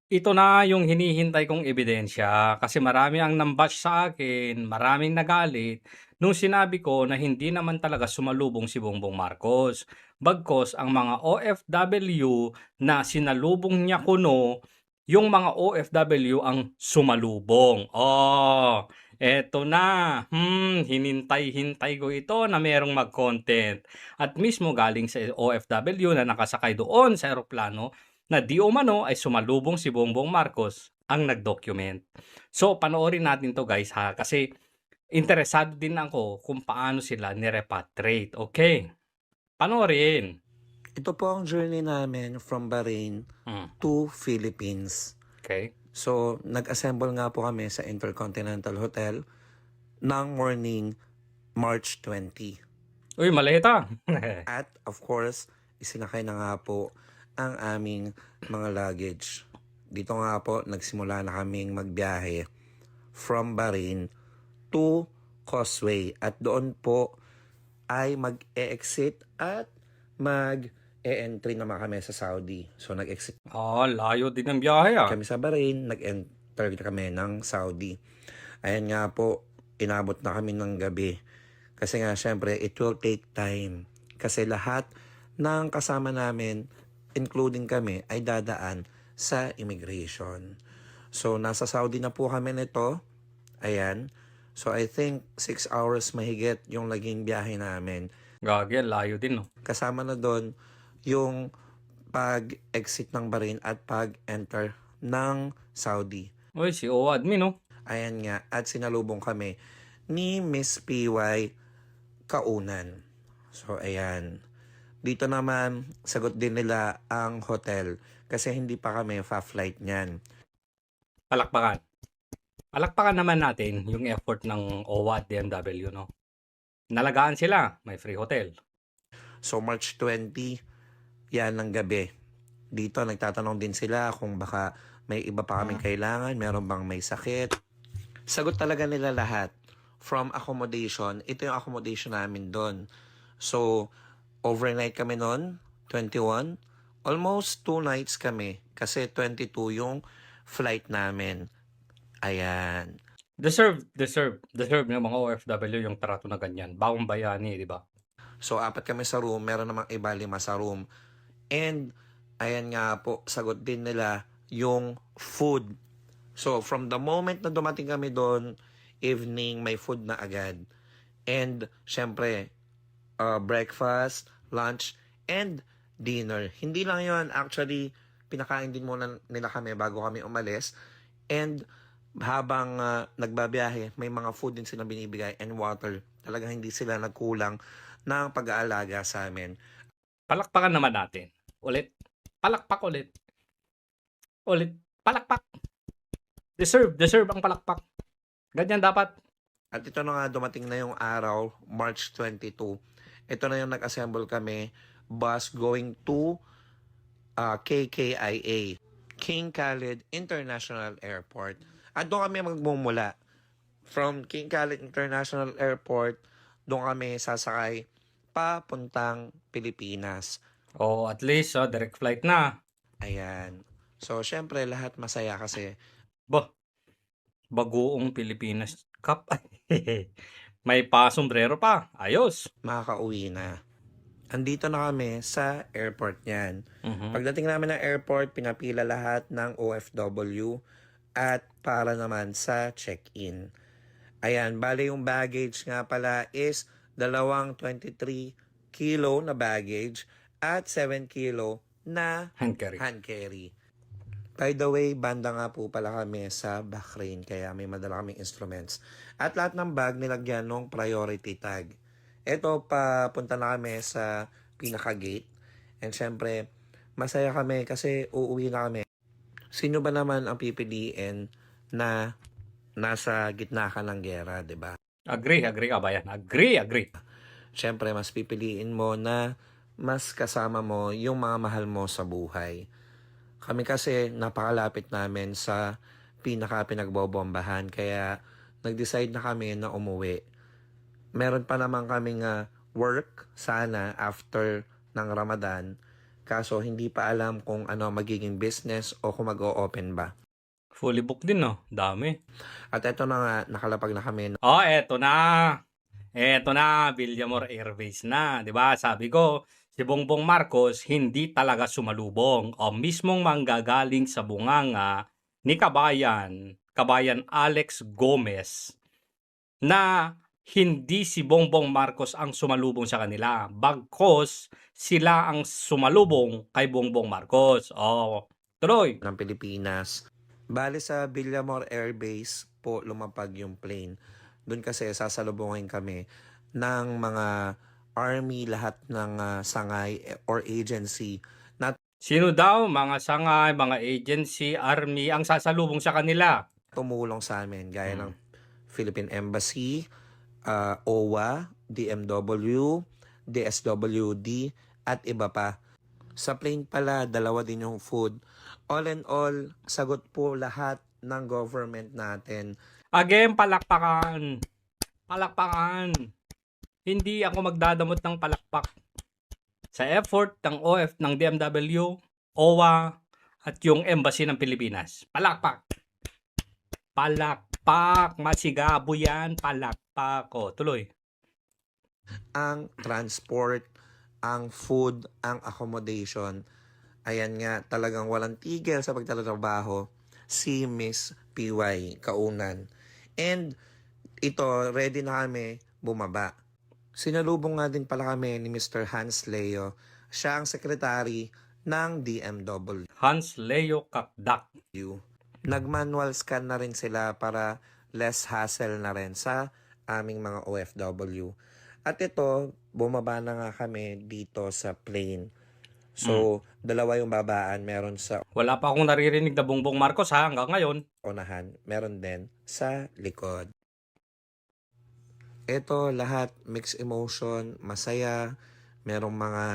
Ito na yung hinihintay kong ebidensya kasi marami ang nambash sa akin, maraming nagalit nung sinabi ko na hindi naman talaga sumalubong si Bongbong Marcos. Bagkos ang mga OFW na sinalubong niya kuno, yung mga OFW ang sumalubong. Oh, eto na. Hinintay-hintay ko ito na merong mag-content. At mismo galing sa OFW na nakasakay doon sa eroplano na di umano ay sumalubong si Bongbong Marcos ang nag-document. So, panoorin natin 'to guys ha, kasi interesado din ako kung paano sila ni-repatriate, okay? Panoorin. Ito po ang journey namin from Bahrain Hmm, to Philippines. okey. So, nag-assemble nga po kami sa Intercontinental Hotel ng morning March 20. Uy, maliit ah. At of course, isinakay na nga po ang aming mga luggage. Dito nga po, nagsimula na kaming magbiyahe from Bahrain to Causeway. At doon po ay mag-e-exit at mag-e-entry naman kami sa Saudi. So, nag-exit Layo din ng biyahe ah. kami sa Bahrain, nag-enter kami ng Saudi. Ayan nga po, inabot na kami ng gabi. Kasi nga, syempre, it will take time. Kasi lahat ng kasama namin, including kami, ay dadaan sa immigration. So, nasa Saudi na po kami nito. Ayan. So, I think 6 hours mahigit yung naging biyahe namin. Gagi, layo din 'no. Kasama na doon yung pag-exit ng Bahrain at pag-enter ng Saudi. Uy, si OWA admin 'no. Ayan nga, at sinalubong kami ni Miss PY Kaunan. So, ayan. Dito naman, sagot din nila ang hotel kasi hindi pa kami fa-flight niyan. Palakpakan. Palakpakan naman natin yung effort ng OWA at DMW 'no. Nalagaan sila, may free hotel. So, March 20, yan ng gabi. Dito, nagtatanong din sila kung baka may iba pa kaming kailangan, meron bang may sakit. Sagot talaga nila lahat. From accommodation, ito yung accommodation namin doon. So, overnight kami noon, 21. Almost 2 nights kami kasi 22 yung flight namin. Ayan. Deserve ng mga OFW yung trato na ganyan. Bagong bayani, di ba? So, 4 kami sa room. Meron namang iba 5 sa room. And, ayan nga po, sagot din nila yung food. So, from the moment na dumating kami doon, evening, may food na agad. And, syempre, breakfast, lunch, and dinner. Hindi lang yon, actually, pinakain din muna nila kami bago kami umalis. And, habang nagbabiyahe, may mga food din silang binibigay and water. Talagang hindi sila nagkulang ng pag-aalaga sa amin. Palakpakan naman natin. Ulit. Palakpak ulit. Ulit. Palakpak. Deserve ang palakpak. Ganyan dapat. At ito na nga, dumating na yung araw, March 22. Ito na yung nag-assemble kami, bus going to KKIA, King Khalid International Airport. At doon kami magmumula. From King Khalid International Airport, doon kami sasakay papuntang Pilipinas. At least, direct flight na. Ayan. So, syempre, lahat masaya kasi Bah, bagoong Pilipinas Cup. May pa-sombrero pa. Ayos. makakauwi na. Andito na kami sa airport niyan. Mhm. Pagdating namin ng airport, pinapila lahat ng OFW at para naman sa check-in. Ayan, bale yung baggage nga pala is 23 kilo na baggage at 7 kilo na Hand carry. hand carry. By the way, banda nga po pala kami sa Bahrain kaya may madala kaming instruments. At lahat ng bag nilagyan ng priority tag. Ito, papunta na kami sa pinaka-gate. And syempre, masaya kami kasi uuwi na kami. Sino ba naman ang pipiliin na nasa gitna ka ng gera, 'di ba? Agree ka ba yan? Agree. Syempre, mas pipiliin mo na mas kasama mo yung mga mahal mo sa buhay. Kami kasi napakalapit namin sa pinaka-pinagbobombahan kaya nag-decide na kami na umuwi. Meron pa naman kaming work sana after ng Ramadan kaso hindi pa alam kung ano magiging business o kung mag-o-open ba. Fully booked din, no? Dami. At eto na nga, nakalapag na kami. Oh, eto na. Eto na, Villamor Airways na. 'Di ba? Sabi ko, si Bongbong Marcos hindi talaga sumalubong o mismong manggagaling sa bunganga ni Kabayan Alex Gomez na hindi si Bongbong Marcos ang sumalubong sa kanila. Bagkos sila ang sumalubong kay Bongbong Marcos. Oh, tuloy. Ng Pilipinas. Bale sa Villamor Air Base po lumapag yung plane. Doon kasi sasalubungin kami ng mga army, lahat ng sangay or agency na Sino daw? Mga sangay, mga agency, army ang sasalubong sa kanila. tumulong sa amin gaya ng Philippine Embassy, OWA, DMW, DSWD at iba pa. Sa plane pala, dalawa din yung food. All in all, sagot po lahat ng government natin. Again, palakpakan. Palakpakan. Hindi ako magdadamot ng palakpak. Sa effort ng OF ng DMW, OWA, at yung Embassy ng Pilipinas. Palakpak. Palakpak. Masigabo yan. Palakpak. O, tuloy. Ang transport, ang food, ang accommodation. Ayan nga, talagang walang tigil sa pagtatrabaho si Miss PY Kaunan. And ito, ready na kami bumaba. Sinalubong nga din pala kami ni Mr. Hans Leo. Siya ang sekretary ng DMW. Hans Leo Kakdak. Nag-manual scan na rin sila para less hassle na rin sa aming mga OFW. At ito, bumaba na nga kami dito sa plane. So, dalawa yung babaan. Meron sa Wala pa akong naririnig na Bongbong Marcos ha hanggang ngayon. unahan, meron din sa likod. Ito lahat mixed emotion, masaya. Merong mga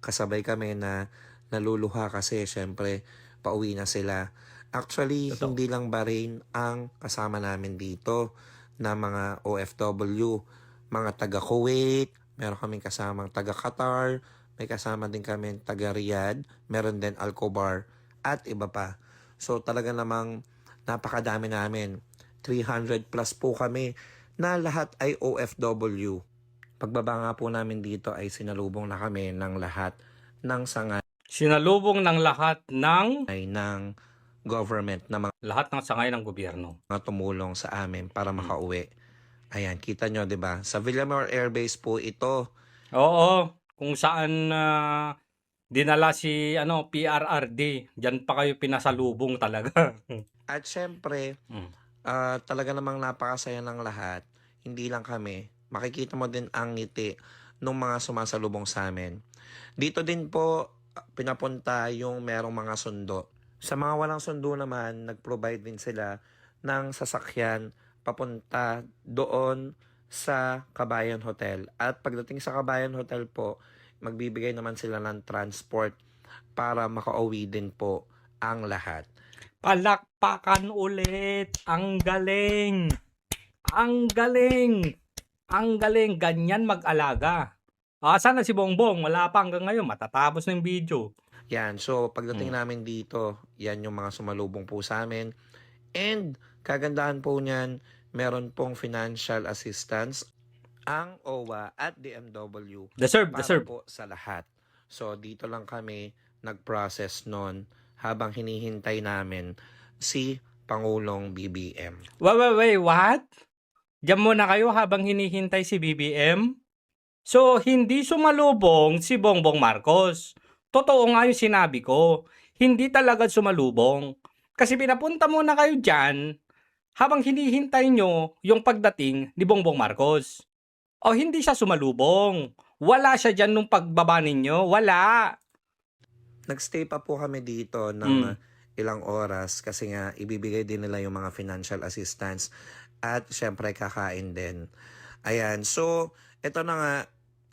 kasabay kami na naluluha kasi syempre pauwi na sila. Actually, Totoo. hindi lang Bahrain ang kasama namin dito na mga OFW, mga taga Kuwait, meron kaming kasamang taga Qatar, may kasama din kami taga Riyadh, meron din Al-Khobar at iba pa. So talaga namang napakadami namin. 300 plus po kami na lahat ay OFW. Pagbaba nga po namin dito ay sinalubong na kami ng lahat ng sangay Sinalubong ng lahat ng ng government na lahat ng sangay ng gobyerno. mga tumulong sa amin para makauwi. Ayan, kita nyo, di ba? Sa Villamor Air Base po ito. Oo, kung saan dinala si PRRD, diyan pa kayo pinasalubong talaga. At syempre, talaga namang napakasaya ng lahat. Hindi lang kami. Makikita mo din ang ngiti ng mga sumasalubong sa amin. Dito din po pinapunta yung merong mga sundo. Sa mga walang sundo naman, nag-provide din sila ng sasakyan papunta doon sa Kabayan Hotel. At pagdating sa Kabayan Hotel po, magbibigay naman sila ng transport para makauwi din po ang lahat. Palakpakan ulit. Ang galing. Ang galing. Ang galing. Ganyan mag-alaga. Sana si Bongbong? Wala pa hanggang ngayon. Matatapos na yung video. Yan, so pagdating namin dito, yan yung mga sumalubong po sa amin. And kagandahan po niyan, meron pong financial assistance ang OWA at DMW Deserve. para po sa lahat. So dito lang kami nag-process nun habang hinihintay namin si Pangulong BBM. Wait, what? Diyan muna kayo habang hinihintay si BBM? So, hindi sumalubong si Bongbong Marcos. Totoo nga yung sinabi ko. Hindi talaga sumalubong. Kasi pinapunta muna kayo dyan habang hinihintay nyo yung pagdating ni Bongbong Marcos. O hindi siya sumalubong. Wala siya dyan nung pagbaba ninyo. Wala. Nagstay pa po kami dito ng ilang oras kasi nga ibibigay din nila yung mga financial assistance at syempre kakain din. Ayan, so ito na nga,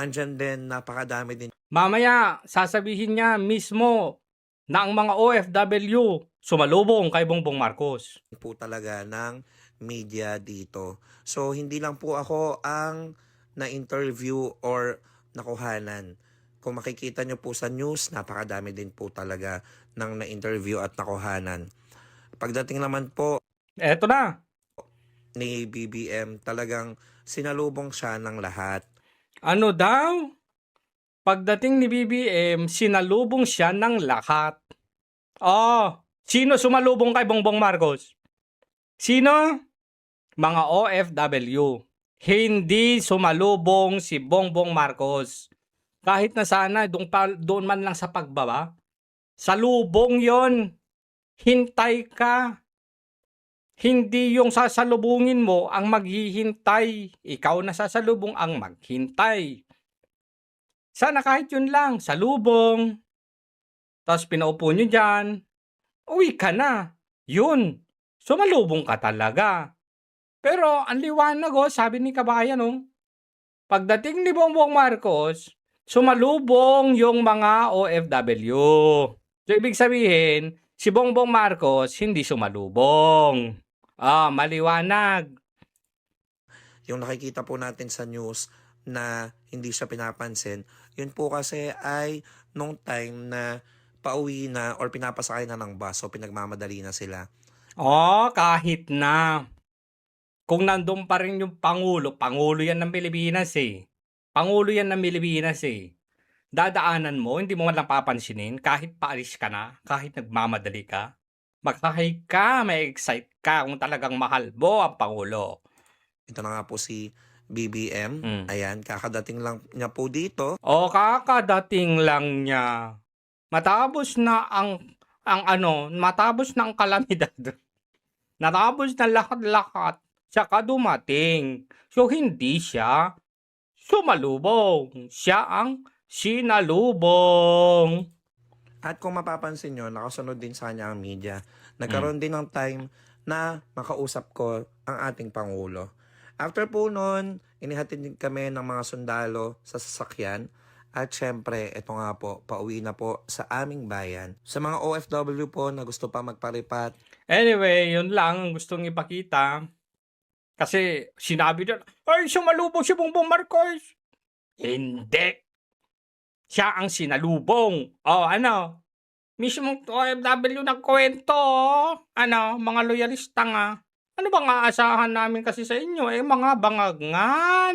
andyan din, napakadami din Mamaya, sasabihin niya mismo na ang mga OFW sumalubong kay Bongbong Marcos. po talaga ng media dito. So, hindi lang po ako ang na-interview or nakuhanan. kung makikita nyo po sa news, napakadami din po talaga ng na-interview at nakuhanan. Pagdating naman po Eto na. ni BBM, talagang sinalubong siya ng lahat. Ano daw? Pagdating ni BBM, sinalubong siya ng lahat. Oh, sino sumalubong kay Bongbong Marcos? Sino? Mga OFW. Hindi sumalubong si Bongbong Marcos. Kahit na sana doon man lang sa pagbaba, salubong yon. Hintay ka. Hindi yung sasalubungin mo ang maghihintay. Ikaw na sasalubong ang maghintay. Sana kahit yun lang, salubong. Tapos pinaupo nyo dyan. Uwi ka na. Yun. Sumalubong ka talaga. Pero ang liwanag sabi ni Kabayan pagdating ni Bongbong Marcos, sumalubong yung mga OFW. So ibig sabihin, si Bongbong Marcos hindi sumalubong. Maliwanag. Yung nakikita po natin sa news na hindi siya pinapansin, yun po kasi ay nung time na pauwi na or pinapasakay na ng bus o pinagmamadali na sila. Kahit na. Kung nandun pa rin yung Pangulo yan ng Pilipinas eh. Pangulo yan ng Pilipinas eh. Dadaanan mo, hindi mo man lang papansinin, kahit paalis ka na, kahit nagmamadali ka. Maghahay ka, may excite ka kung talagang mahal mo ang Pangulo. Ito na nga po si BBM. Mm. Ayan, kakadating lang niya po dito. Kakadating lang niya. Matapos na matapos na ang kalamidad. Natapos na lahat-lahat. Saka dumating. So, hindi siya sumalubong. Siya ang sinalubong. At kung mapapansin nyo, nakasunod din sa kanya ang media. Nagkaroon din ng time na makausap ko ang ating Pangulo. After po nun, inihatid din kami ng mga sundalo sa sasakyan. At syempre, ito nga po, pauwi na po sa aming bayan. Sa mga OFW po na gusto pa magparipat. Anyway, yun lang ang gustong ipakita. Kasi sinabi doon, ay, sumalubong si Bongbong Marcos. Hindi. Siya ang sinalubong. Mismong OFW nagkwento. Mga loyalista nga. Ano bang aasahan namin kasi sa inyo? Mga bangag nga,